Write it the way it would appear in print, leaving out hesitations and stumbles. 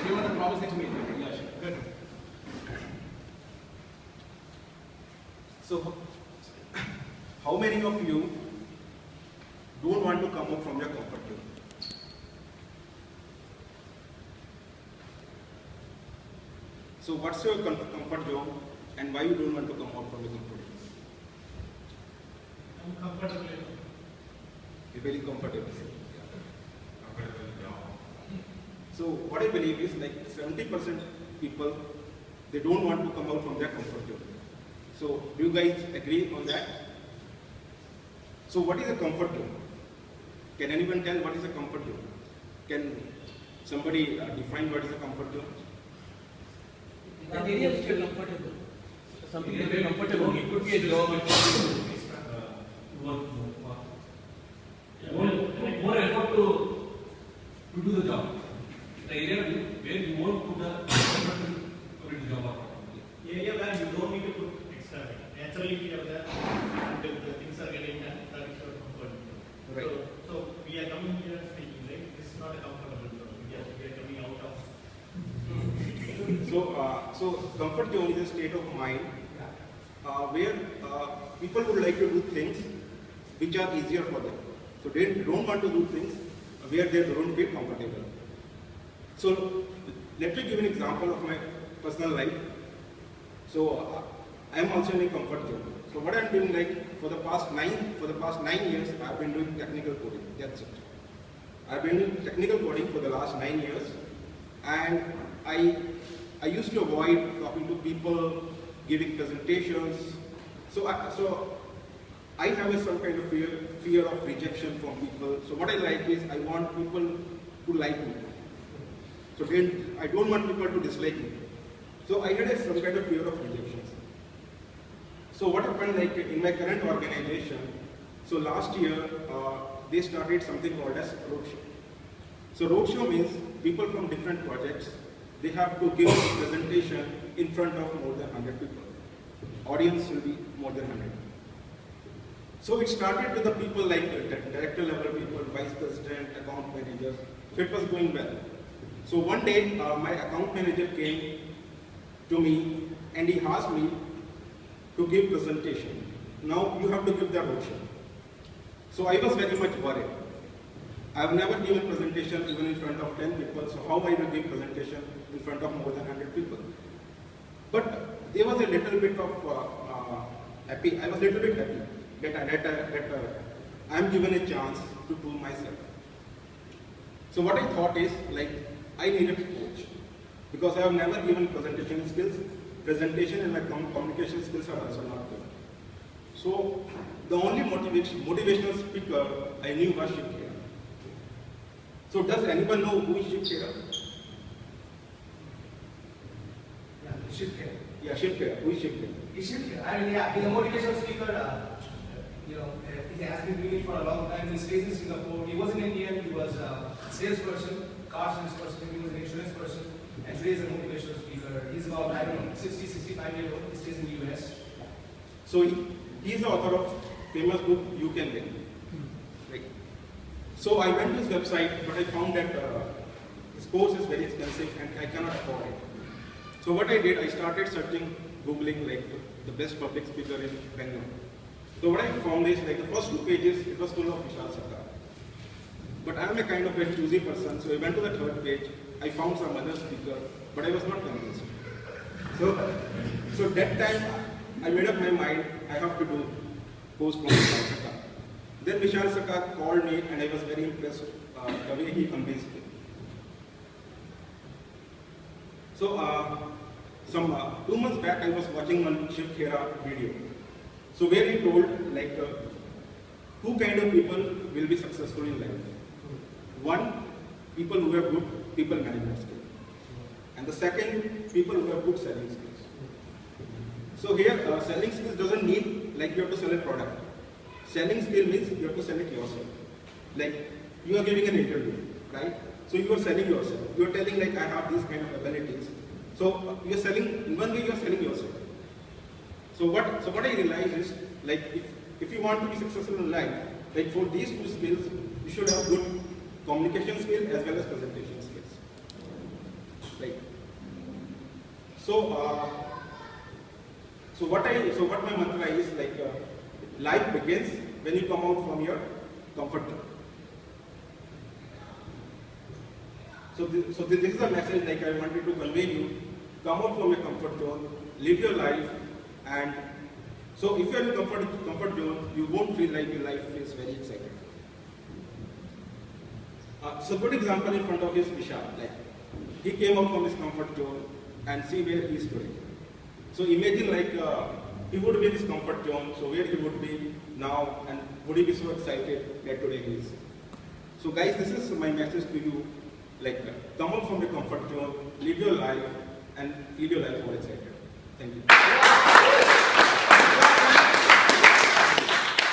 You want the promise that you made. Yeah, sure. Good. So, how many of you don't want to come out from your comfort zone? So, what's your comfort zone and why you don't want to come out from your comfort zone? I'm comfortable. You're very comfortable. So, what I believe is like 70% people, they don't want to come out from their comfort zone. So, do you guys agree on that? So, what is a comfort zone? Can anyone tell what is a comfort zone? Can somebody define what is a comfort zone? The area which you are comfortable. Something that you are comfortable. It could be a job. More effort to do the job. The area where you won't put the effort to complete the job. Area where you don't need to put extra effort. Naturally, we have that until the things are getting done. That is your comfort. Right. So we are coming here speaking, right? This is not a comfortable zone. We are coming out of. So comfort zone is a state of mind where people would like to do things which are easier for them. So they don't want to do things where they don't feel comfortable. So let me give an example of my personal life. So I am also in a comfort zone. So what I am doing, like for the past 9 years, I have been doing technical coding. That's it. I have been doing technical coding for the last 9 years, and I used to avoid talking to people, giving presentations. So I have some kind of fear of rejection from people. So what I like is I want people to like me. So I don't want people to dislike me. So I had some kind of fear of rejections. So what happened, like in my current organization, so last year they started something called as roadshow. So roadshow means people from different projects, they have to give a presentation in front of more than 100 people. Audience will be more than 100. So it started with the people like director level people, vice president, account managers. So it was going well. So one day my account manager came to me and he asked me to give presentation. Now you have to give the roadshow. So I was very much worried. I have never given presentation even in front of 10 people. So how I will give presentation in front of more than 100 people? But there was a little bit of happy. I was a little bit happy that I am given a chance to prove myself. So what I thought is, like, I needed a coach because I have never given presentation skills. Presentation and my communication skills are also not good. So the only motivational speaker I knew was Shiv Khera. So does anyone know who is Shiv Khera? Yeah, Shiv Khera. Yeah, Shiv Khera. Who is Shiv Khera? He's Shiv Khera. I mean, yeah, he's a motivational speaker. He has been doing it for a long time. He stays in Singapore. He was an Indian. He was a salesperson, car salesperson. He was an insurance person. And today he's a motivational speaker. He's about, I don't know, 60, 65 years old. He stays in the US. So he is the author of famous book, You Can Win. Right. So I went to his website, but I found that his course is very expensive and I cannot afford it. So what I did, I started searching, Googling like the best public speaker in Bangalore. So what I found is, like, the first 2 pages, it was full of Vishal Sarkar. But I am a kind of a choosy person, so I went to the 3rd page, I found some other speaker, but I was not convinced. So that time, I made up my mind, I have to do course from Vishal Sarkar. Then Vishal Sarkar called me and I was very impressed the way he convinced me. So some 2 months back, I was watching one Shiv Khera video. So where he told, like, 2 kind of people will be successful in life. One, people who have good people management skills. And the second, people who have good selling skills. So here, selling skills doesn't mean like you have to sell a product. Selling skill means you have to sell it yourself. Like, you are giving an interview, right? So you are selling yourself. You are telling, like, I have these kind of abilities. So you are selling, in one way you are selling yourself. So what I realized is, like, if you want to be successful in life, like, for these 2 skills, you should have good communication skills as well as presentation skills. Right. So what my mantra is like, life begins when you come out from your comfort zone. So this is a message like I wanted to convey you. Come out from your comfort zone, live your life, and so if you are in comfort zone, you won't feel like your life is very exciting. So good example in front of you is Vishal. Like he came out from his comfort zone and see where he is today. So imagine like he would be in his comfort zone, so where he would be now, and would he be so excited that today he is. So guys, this is my message to you. Like come out from your comfort zone, live your life, and feel your life more excited. Thank you.